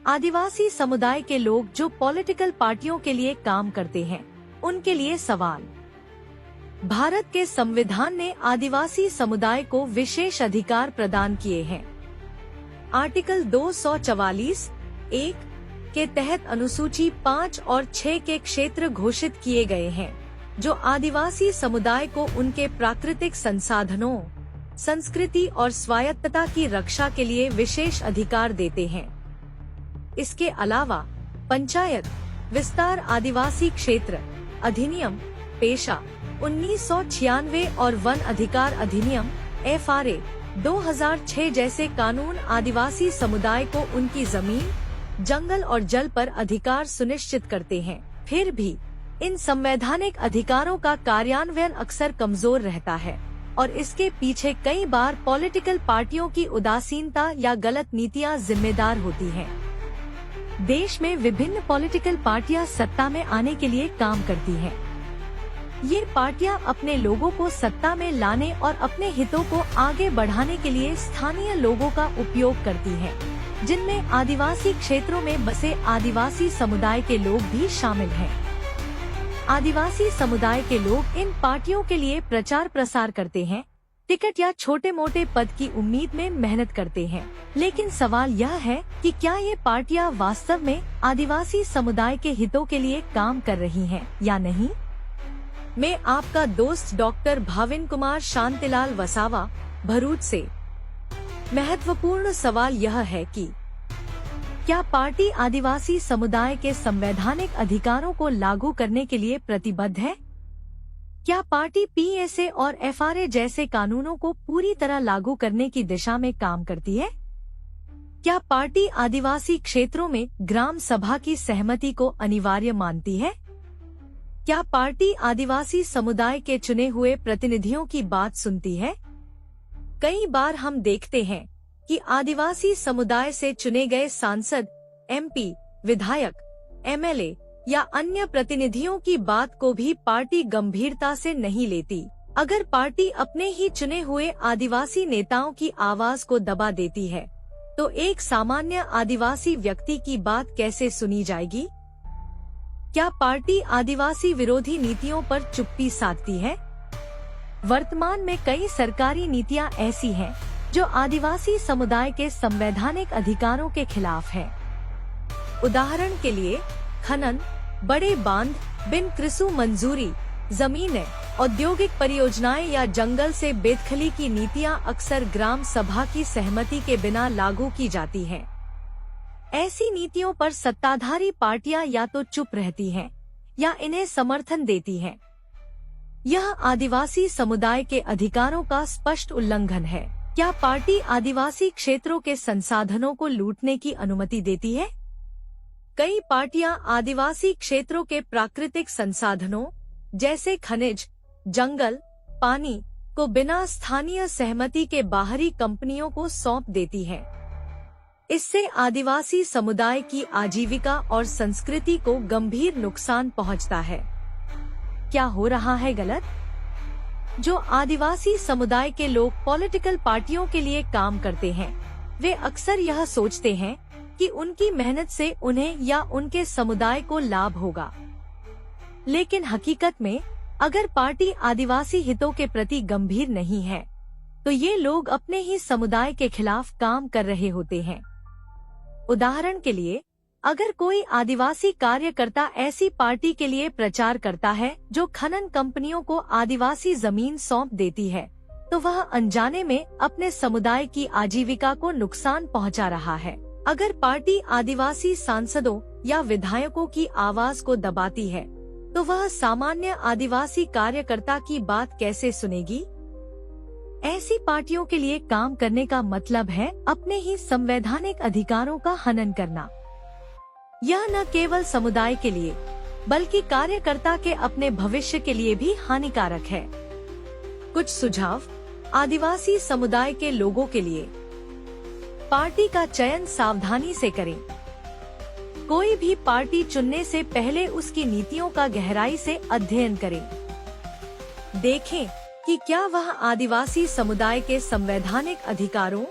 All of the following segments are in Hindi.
आदिवासी समुदाय के लोग जो पॉलिटिकल पार्टियों के लिए काम करते हैं, उनके लिए सवाल। भारत के संविधान ने आदिवासी समुदाय को विशेष अधिकार प्रदान किए हैं। आर्टिकल 244(1) के तहत अनुसूची 5 और 6 के क्षेत्र घोषित किए गए हैं, जो आदिवासी समुदाय को उनके प्राकृतिक संसाधनों, संस्कृति और स्वायत्तता की रक्षा के लिए विशेष अधिकार देते हैं। इसके अलावा पंचायत विस्तार आदिवासी क्षेत्र अधिनियम, पेशा 1996 और वन अधिकार अधिनियम FRA 2006 जैसे कानून आदिवासी समुदाय को उनकी जमीन, जंगल और जल पर अधिकार सुनिश्चित करते हैं। फिर भी इन संवैधानिक अधिकारों का कार्यान्वयन अक्सर कमजोर रहता है और इसके पीछे कई बार पॉलिटिकल पार्टियों की उदासीनता या गलत नीतियां जिम्मेदार होती हैं। देश में विभिन्न पॉलिटिकल पार्टियां सत्ता में आने के लिए काम करती हैं। ये पार्टियां अपने लोगों को सत्ता में लाने और अपने हितों को आगे बढ़ाने के लिए स्थानीय लोगों का उपयोग करती हैं, जिनमें आदिवासी क्षेत्रों में बसे आदिवासी समुदाय के लोग भी शामिल हैं। आदिवासी समुदाय के लोग इन पार्टियों के लिए प्रचार प्रसार करते हैं, टिकट या छोटे मोटे पद की उम्मीद में मेहनत करते हैं। लेकिन सवाल यह है कि क्या ये पार्टियां वास्तव में आदिवासी समुदाय के हितों के लिए काम कर रही हैं या नहीं? मैं आपका दोस्त डॉक्टर भाविन कुमार शांतिलाल वसावा, भरूच से। महत्वपूर्ण सवाल यह है कि क्या पार्टी आदिवासी समुदाय के संवैधानिक अधिकारों को लागू करने के लिए प्रतिबद्ध है? क्या पार्टी PSA और FRA जैसे कानूनों को पूरी तरह लागू करने की दिशा में काम करती है? क्या पार्टी आदिवासी क्षेत्रों में ग्राम सभा की सहमति को अनिवार्य मानती है? क्या पार्टी आदिवासी समुदाय के चुने हुए प्रतिनिधियों की बात सुनती है? कई बार हम देखते हैं कि आदिवासी समुदाय से चुने गए सांसद, MP, विधायक, MLA या अन्य प्रतिनिधियों की बात को भी पार्टी गंभीरता से नहीं लेती। अगर पार्टी अपने ही चुने हुए आदिवासी नेताओं की आवाज को दबा देती है, तो एक सामान्य आदिवासी व्यक्ति की बात कैसे सुनी जाएगी? क्या पार्टी आदिवासी विरोधी नीतियों पर चुप्पी साधती है? वर्तमान में कई सरकारी नीतियां ऐसी हैं जो आदिवासी समुदाय के संवैधानिक अधिकारों के खिलाफ हैं। उदाहरण के लिए खनन, बड़े बांध, बिन कृषि मंजूरी, जमीनें, औद्योगिक परियोजनाएं या जंगल से बेदखली की नीतियां अक्सर ग्राम सभा की सहमति के बिना लागू की जाती हैं। ऐसी नीतियों पर सत्ताधारी पार्टियां या तो चुप रहती हैं या इन्हें समर्थन देती हैं। यह आदिवासी समुदाय के अधिकारों का स्पष्ट उल्लंघन है। क्या पार्टी आदिवासी क्षेत्रों के संसाधनों को लूटने की अनुमति देती है? कई पार्टियां आदिवासी क्षेत्रों के प्राकृतिक संसाधनों जैसे खनिज, जंगल, पानी को बिना स्थानीय सहमति के बाहरी कंपनियों को सौंप देती हैं। इससे आदिवासी समुदाय की आजीविका और संस्कृति को गंभीर नुकसान पहुंचता है। क्या हो रहा है गलत? जो आदिवासी समुदाय के लोग पॉलिटिकल पार्टियों के लिए काम करते हैं, वे अक्सर यह सोचते हैं कि उनकी मेहनत से उन्हें या उनके समुदाय को लाभ होगा। लेकिन हकीकत में अगर पार्टी आदिवासी हितों के प्रति गंभीर नहीं है, तो ये लोग अपने ही समुदाय के खिलाफ काम कर रहे होते हैं। उदाहरण के लिए, अगर कोई आदिवासी कार्यकर्ता ऐसी पार्टी के लिए प्रचार करता है जो खनन कंपनियों को आदिवासी जमीन सौंप देती है, तो वह अनजाने में अपने समुदाय की आजीविका को नुकसान पहुंचा रहा है। अगर पार्टी आदिवासी सांसदों या विधायकों की आवाज को दबाती है, तो वह सामान्य आदिवासी कार्यकर्ता की बात कैसे सुनेगी? ऐसी पार्टियों के लिए काम करने का मतलब है अपने ही संवैधानिक अधिकारों का हनन करना। यह न केवल समुदाय के लिए, बल्कि कार्यकर्ता के अपने भविष्य के लिए भी हानिकारक है। कुछ सुझाव आदिवासी समुदाय के लोगों के लिए। पार्टी का चयन सावधानी से करें। कोई भी पार्टी चुनने से पहले उसकी नीतियों का गहराई से अध्ययन करें। देखें कि क्या वह आदिवासी समुदाय के संवैधानिक अधिकारों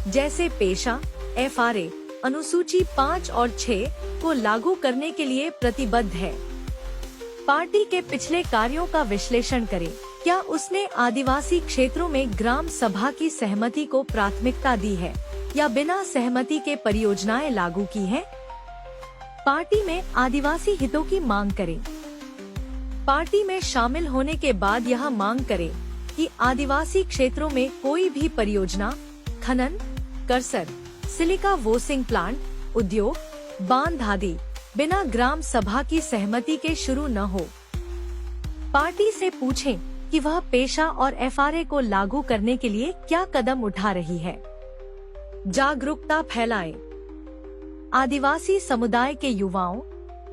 जैसे पेशा, FRA, अनुसूची 5 और 6 को लागू करने के लिए प्रतिबद्ध है। पार्टी के पिछले कार्यों का विश्लेषण करें। क्या उसने आदिवासी क्षेत्रों में ग्राम सभा की सहमति को प्राथमिकता दी है या बिना सहमति के परियोजनाएं लागू की हैं? पार्टी में आदिवासी हितों की मांग करें। पार्टी में शामिल होने के बाद यह मांग करें कि आदिवासी क्षेत्रों में कोई भी परियोजना, खनन, करसर, सिलिका वोसिंग प्लांट, उद्योग, बांध आदि बिना ग्राम सभा की सहमति के शुरू न हो। पार्टी से पूछें कि वह पेशा और एफआरए को लागू करने के लिए क्या कदम उठा रही है। जागरूकता फैलाएं। आदिवासी समुदाय के युवाओं,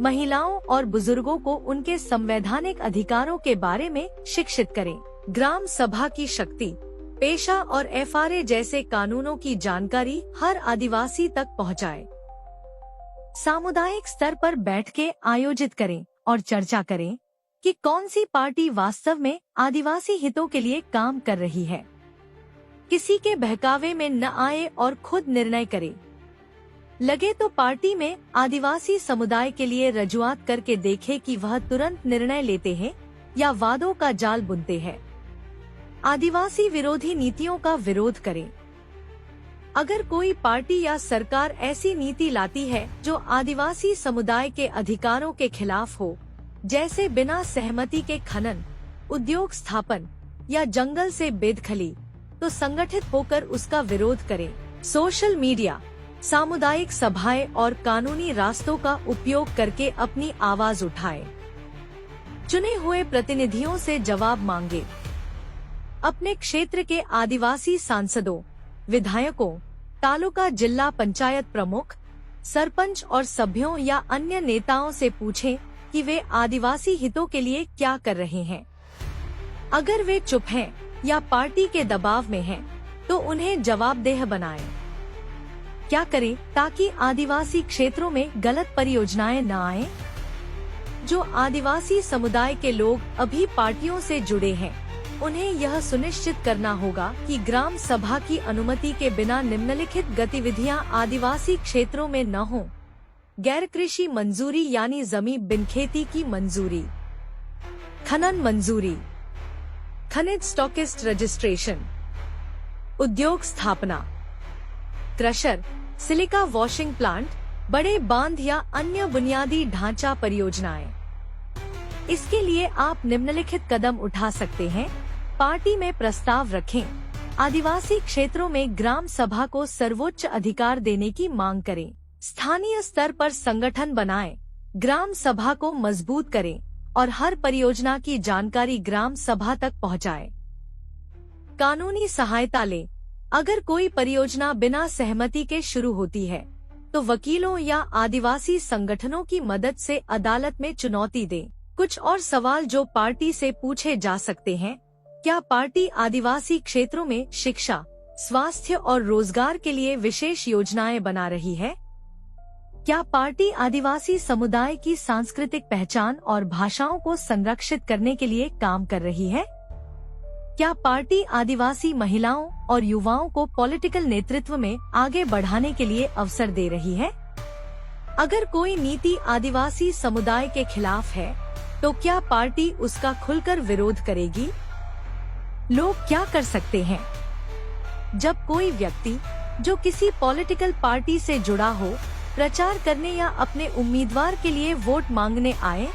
महिलाओं और बुजुर्गों को उनके संवैधानिक अधिकारों के बारे में शिक्षित करें। ग्राम सभा की शक्ति, पेशा और एफआरए जैसे कानूनों की जानकारी हर आदिवासी तक पहुंचाएं। सामुदायिक स्तर पर बैठकें आयोजित करें और चर्चा करें कि कौन सी पार्टी वास्तव में आदिवासी हितों के लिए काम कर रही है। किसी के बहकावे में न आए और खुद निर्णय करें। लगे तो पार्टी में आदिवासी समुदाय के लिए रजुआत करके देखे कि वह तुरंत निर्णय लेते हैं या वादों का जाल बुनते हैं। आदिवासी विरोधी नीतियों का विरोध करें। अगर कोई पार्टी या सरकार ऐसी नीति लाती है जो आदिवासी समुदाय के अधिकारों के खिलाफ हो, जैसे बिना सहमति के खनन, उद्योग स्थापन या जंगल से बेदखली, तो संगठित होकर उसका विरोध करें। सोशल मीडिया, सामुदायिक सभाएं और कानूनी रास्तों का उपयोग करके अपनी आवाज उठाएं। चुने हुए प्रतिनिधियों से जवाब मांगे। अपने क्षेत्र के आदिवासी सांसदों, विधायकों, तालुका जिला पंचायत प्रमुख, सरपंच और सभ्यों या अन्य नेताओं से पूछें कि वे आदिवासी हितों के लिए क्या कर रहे हैं। अगर वे चुप हैं या पार्टी के दबाव में हैं, तो उन्हें जवाबदेह बनाएं। क्या करें ताकि आदिवासी क्षेत्रों में गलत परियोजनाएं न आएं? जो आदिवासी समुदाय के लोग अभी पार्टियों से जुड़े हैं, उन्हें यह सुनिश्चित करना होगा कि ग्राम सभा की अनुमति के बिना निम्नलिखित गतिविधियां आदिवासी क्षेत्रों में न हों। गैर कृषि मंजूरी यानी जमीन बिन खेती की मंजूरी, खनन मंजूरी, खनिज स्टॉकिस्ट रजिस्ट्रेशन, उद्योग स्थापना, क्रशर, सिलिका वॉशिंग प्लांट, बड़े बांध या अन्य बुनियादी ढांचा परियोजनाएं। इसके लिए आप निम्नलिखित कदम उठा सकते हैं। पार्टी में प्रस्ताव रखें। आदिवासी क्षेत्रों में ग्राम सभा को सर्वोच्च अधिकार देने की मांग करें। स्थानीय स्तर पर संगठन बनाएं। ग्राम सभा को मजबूत करें और हर परियोजना की जानकारी ग्राम सभा तक पहुंचाएं। कानूनी सहायता लें। अगर कोई परियोजना बिना सहमति के शुरू होती है, तो वकीलों या आदिवासी संगठनों की मदद से अदालत में चुनौती दें। कुछ और सवाल जो पार्टी से पूछे जा सकते हैं। क्या पार्टी आदिवासी क्षेत्रों में शिक्षा, स्वास्थ्य और रोजगार के लिए विशेष योजनाएं बना रही है? क्या पार्टी आदिवासी समुदाय की सांस्कृतिक पहचान और भाषाओं को संरक्षित करने के लिए काम कर रही है? क्या पार्टी आदिवासी महिलाओं और युवाओं को पॉलिटिकल नेतृत्व में आगे बढ़ाने के लिए अवसर दे रही है? अगर कोई नीति आदिवासी समुदाय के खिलाफ है, तो क्या पार्टी उसका खुलकर विरोध करेगी? लोग क्या कर सकते हैं? जब कोई व्यक्ति जो किसी पॉलिटिकल पार्टी से जुड़ा हो, प्रचार करने या अपने उम्मीदवार के लिए वोट मांगने आए,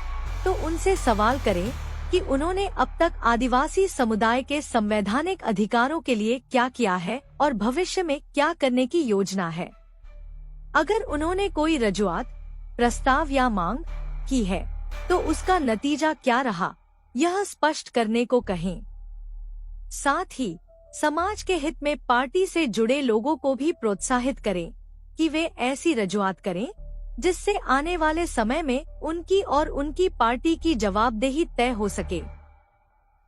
तो उनसे सवाल करें कि उन्होंने अब तक आदिवासी समुदाय के संवैधानिक अधिकारों के लिए क्या किया है और भविष्य में क्या करने की योजना है। अगर उन्होंने कोई रजुआत, प्रस्ताव या मांग की है, तो उसका नतीजा क्या रहा, यह स्पष्ट करने को कहें। साथ ही समाज के हित में पार्टी से जुड़े लोगों को भी प्रोत्साहित करें कि वे ऐसी रजुआत करें जिससे आने वाले समय में उनकी और उनकी पार्टी की जवाबदेही तय हो सके।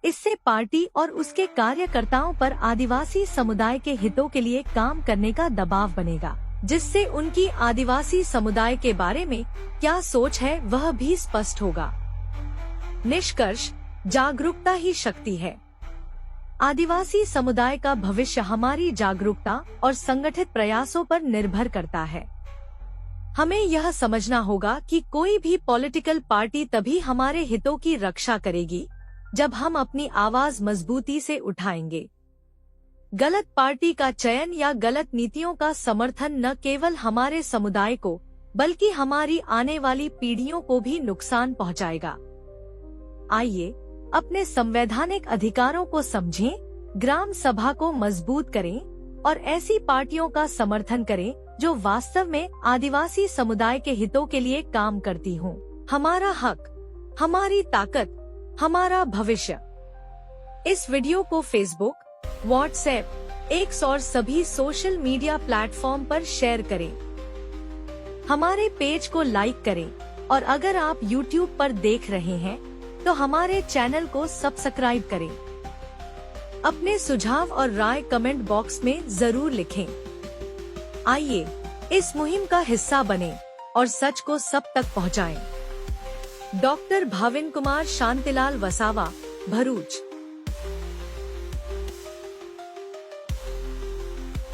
इससे पार्टी और उसके कार्यकर्ताओं पर आदिवासी समुदाय के हितों के लिए काम करने का दबाव बनेगा, जिससे उनकी आदिवासी समुदाय के बारे में क्या सोच है वह भी स्पष्ट होगा। निष्कर्ष, जागरूकता ही शक्ति है। आदिवासी समुदाय का भविष्य हमारी जागरूकता और संगठित प्रयासों पर निर्भर करता है। हमें यह समझना होगा कि कोई भी पॉलिटिकल पार्टी तभी हमारे हितों की रक्षा करेगी जब हम अपनी आवाज मजबूती से उठाएंगे। गलत पार्टी का चयन या गलत नीतियों का समर्थन न केवल हमारे समुदाय को बल्कि हमारी आने वाली पीढ़ियों को भी नुकसान पहुंचाएगा। आइए अपने संवैधानिक अधिकारों को समझें, ग्राम सभा को मजबूत करें और ऐसी पार्टियों का समर्थन करें जो वास्तव में आदिवासी समुदाय के हितों के लिए काम करती हों। हमारा हक, हमारी ताकत, हमारा भविष्य। इस वीडियो को फेसबुक, व्हाट्सएप, एक्स और सभी सोशल मीडिया प्लेटफॉर्म पर शेयर करें। हमारे पेज को लाइक करें और अगर आप यूट्यूब पर देख रहे हैं तो हमारे चैनल को सब्सक्राइब करें। अपने सुझाव और राय कमेंट बॉक्स में जरूर लिखें। आइए इस मुहिम का हिस्सा बनें और सच को सब तक पहुंचाएं। डॉक्टर भाविन कुमार शांतिलाल वसावा, भरूच।